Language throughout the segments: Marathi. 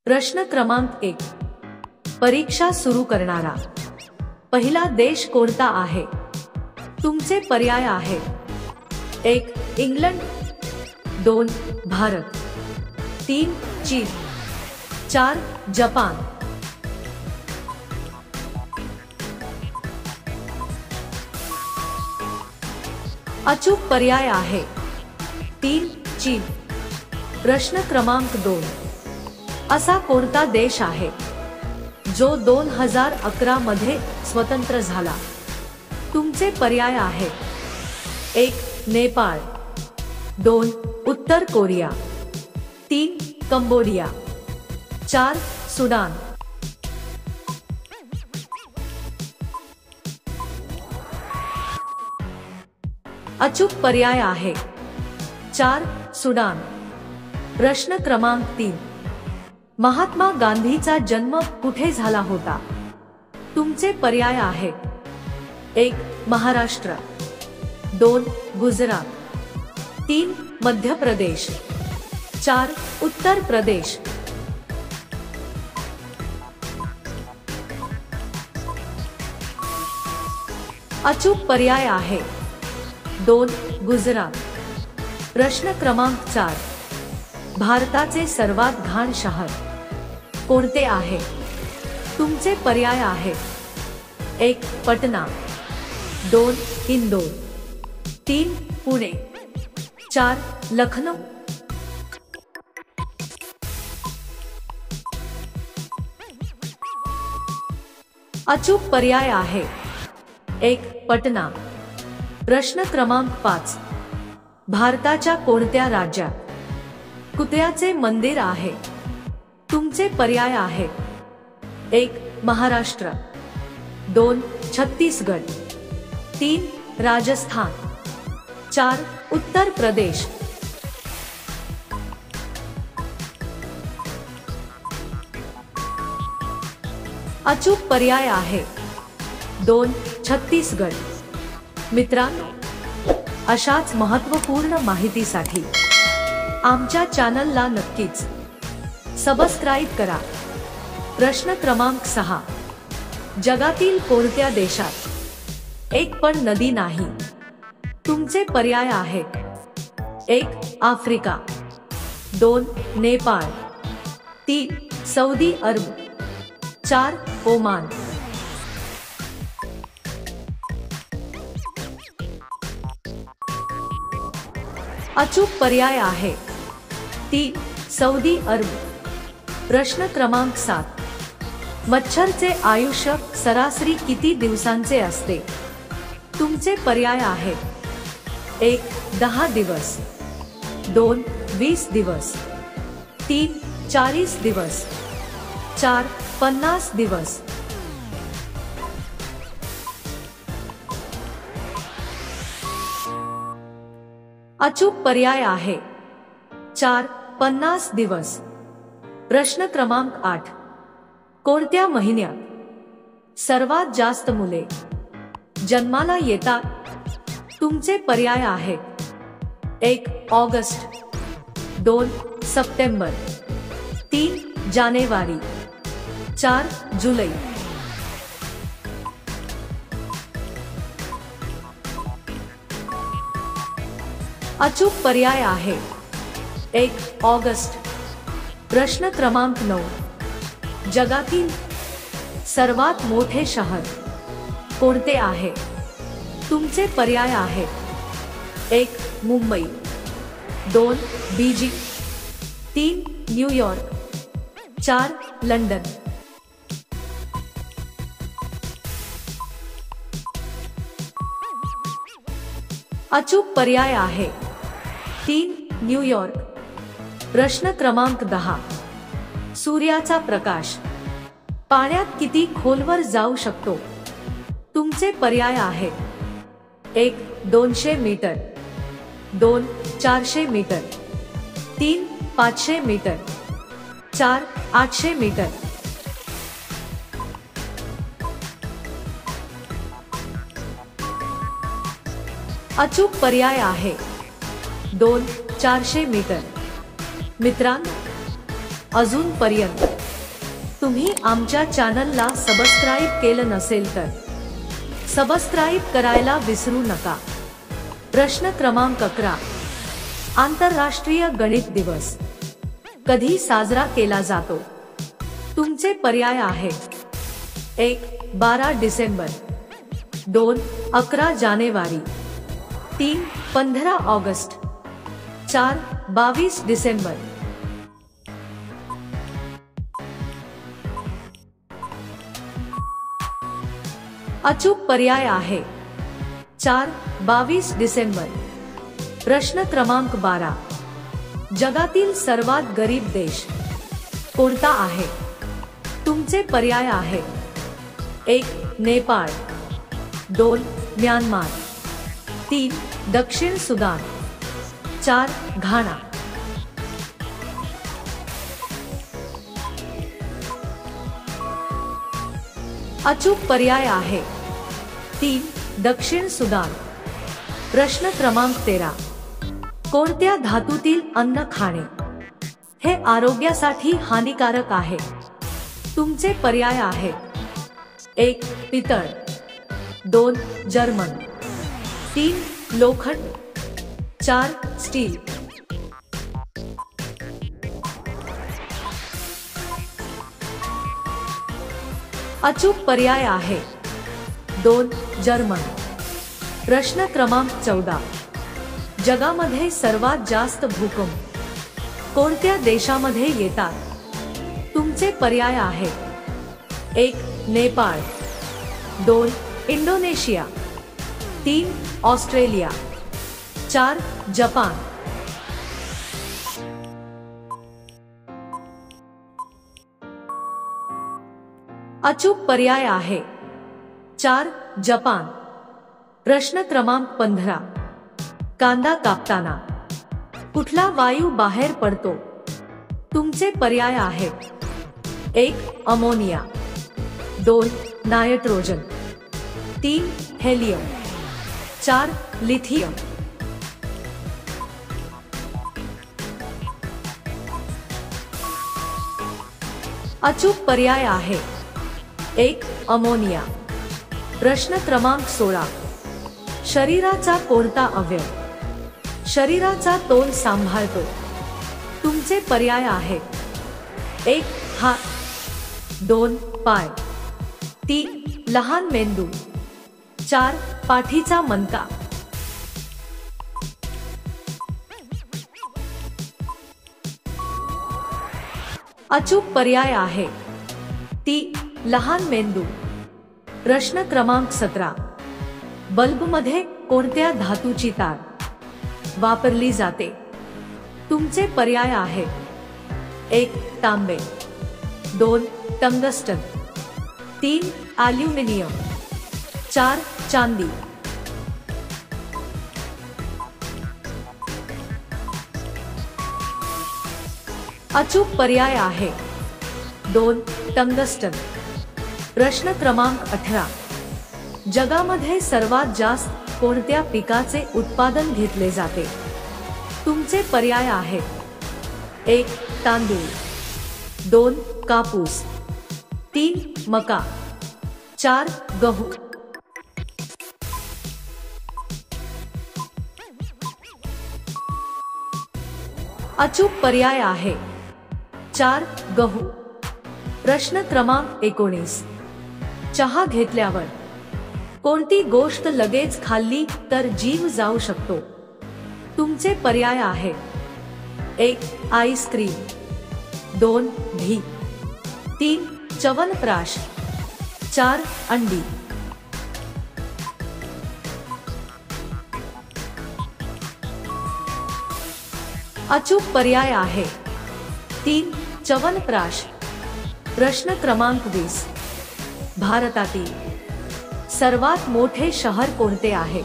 प्रश्न क्रमांक 1. परीक्षा सुरू करणारा पहिला देश कोणता आहे? तुमचे पर्याय आहेत: 1. इंग्लंड, 2. भारत, 3. चीन, 4. जपान. अचूक पर्याय आहे 3. चीन. प्रश्न क्रमांक 2. असा कोणता देश आहे जो 2011 मध्ये स्वतंत्र झाला? तुमचे पर्याय आहेत: 1. नेपाळ, 2. उत्तर कोरिया, 3. कंबोडिया, 4. सुदान. अचूक पर्याय आहे 4. सुदान. प्रश्न क्रमांक 3. महात्मा गांधीचा जन्म कुठे झाला होता? तुमचे पर्याय आहेत: 1. महाराष्ट्र, 2. गुजरात, 3. मध्य प्रदेश, 4. उत्तर प्रदेश. अचूक पर्याय आहे 2. गुजरात. प्रश्न क्रमांक 4. भारताचे सर्वात घाण शहर कोणते आहे? तुमचे पर्याय आहेत: 1. पटना, 2. इंदोर, 3. पुणे, 4. लखनौ. अचूक पर्याय आहे 1. पटना. प्रश्न क्रमांक 5. भारताच्या कोणत्या राज्यात कुत्र्याचे मंदिर आहे? तुमचे पर्याय आहेत: 1. महाराष्ट्र, 2. छत्तीसगड, 3. राजस्थान, 4. उत्तर प्रदेश. अचूक पर्याय आहे 2. छत्तीसगड. मित्रांनो, अशाच महत्त्वपूर्ण माहितीसाठी आमच्या चॅनलला नक्कीच सबस्क्राईब करा. प्रश्न क्रमांक 6. जगातील कोणत्या देशात एक पण नदी नाही? तुमचे पर्याय आहेत: 1. आफ्रिका, 2. नेपाळ, 3. सौदी अरब, 4. ओमान. अचूक पर्याय आहे 3. सौदी अरब. प्रश्न क्रमांक 7. मच्छरचे आयुष्य सरासरी किती दिवसांचे असते? तुमचे पर्याय आहेत: 1. 10 दिवस, 2. 20 दिवस, 3. 40 दिवस, 4. 50 दिवस. अचूक पर्याय आहे 4. 50 दिवस. प्रश्न क्रमांक 8. कोणत्या महिन्यात सर्वात जास्त मुले जन्माला येतात? तुमचे पर्याय आहेत: 1. ऑगस्ट, 2. सप्टेंबर, 3. जानेवारी, 4. जुलै. अचूक पर्याय आहे 1. ऑगस्ट. प्रश्न क्रमांक 9. जगातील सर्वात मोठे शहर कोणते आहे? तुमचे पर्याय आहेत: 1. मुंबई, 2. बीजिंग, 3. न्यूयॉर्क, 4. लंडन. अचूक पर्याय आहे 3. न्यूयॉर्क. प्रश्न क्रमांक 10. सूर्याचा प्रकाश पाण्यात किती खोलवर जाऊ शकतो? तुमचे पर्याय आहेत: 1. 200 मीटर, 2. 400 मीटर, 3. 500 मीटर, 4. 800 मीटर. अचूक पर्याय आहे 2. 400 मीटर. मित्रांनो, अजूनपर्यंत तुम्ही आमच्या चॅनलला सबस्क्राईब केलं नसेल तर सबस्क्राईब करायला विसरू नका। प्रश्न क्रमांक 11, आंतरराष्ट्रीय गणित दिवस कधी साजरा केला जातो? तुमचे पर्याय आहेत: 1. 12 डिसेंबर, 2. 11 जानेवारी, 3. 15 ऑगस्ट, 4. 22 डिसेंबर। अचूक पर्याय आहे 4. 22 डिसेंबर। प्रश्न क्रमांक 12, जगातील सर्वात गरीब देश कोणता आहे? तुमचे पर्याय आहेत: 1. नेपाळ, 2. म्यानमार, 3. दक्षिण सुदान, 4. घाना। अचूक पर्याय आहे 3. दक्षिण सुदान। प्रश्न क्रमांक 13, कोणत्या धातूतील अन्न खाणे हे आरोग्यासाठी हानिकारक आहे? तुमचे पर्याय आहेत: 1. पितळ, 2. जर्मन, 3. लोखंड, 4. स्टील। अचूक पर्याय आहे 2. जर्मन। प्रश्न क्रमांक 14, जगामध्ये सर्वात जास्त भूकंप कोणत्या देशामध्ये येतात? तुमचे पर्याय आहेत: 1. नेपाळ, 2. इंडोनेशिया, 3. ऑस्ट्रेलिया, 4. जपान। अचूक पर्याय आहे 4. जपान। प्रश्न क्रमांक 15, कांदा कापताना कुठला वायू बाहेर पडतो? तुमचे पर्याय आहेत: 1. अमोनिया, 2. नायट्रोजन, 3. हेलियम, 4. लिथियम। अचूक पर्याय आहे 1. अमोनिया। प्रश्न क्रमांक 16, शरीराचा कोणता अवयव शरीराचा तोल सांभाळतो? तुमचे पर्याय आहेत: 1. हात, 2. पाय, 3. लहान मेंदू, 4. पाठीचा मणका। अचूक पर्याय आहे 3. लहान मेंदू। प्रश्न क्रमांक 17, बल्बमध्ये कोणत्या धातूची तार वापरली जाते? तुमचे पर्याय आहेत: 1. तांबे, 2. टंगस्टन, 3. ॲल्युमिनियम, 4. चांदी। अचूक पर्याय आहे 2. टंगस्टन। प्रश्न क्रमांक 18, जगामध्ये सर्वात जास्त कोणत्या पिकाचे उत्पादन घेतले जाते? तुमचे पर्याय आहेत: 1. तांदूळ, 2. कापूस, 3. मका, 4. गहू। अचूक पर्याय आहे 4. गहू। प्रश्न क्रमांक 19, चहा घेतल्यावर कोणती गोष्ट लगेच खाल्ली तर जीव जाऊ शकतो? तुमचे पर्याय आहेत: 1. आईस्क्रीम, 2. घी, 3. च्यवनप्राश, 4. अंडी। अचूक पर्याय आहे 3. च्यवनप्राश। प्रश्न क्रमांक 20, भारतातील सर्वात मोठे शहर कोणते आहे?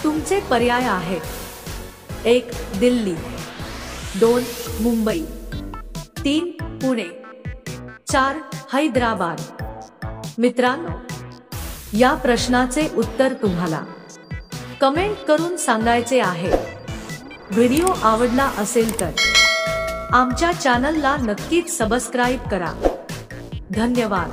तुमचे पर्याय आहेत: 1. दिल्ली, 2. मुंबई, 3. पुणे, 4. हैदराबाद। मित्रांनो, या प्रश्नाचे उत्तर तुम्हाला कमेंट करून सांगायचे आहे। व्हिडिओ आवडला असेल तर आमच्या चॅनलला नक्कीच सबस्क्राईब करा धन्यवाद.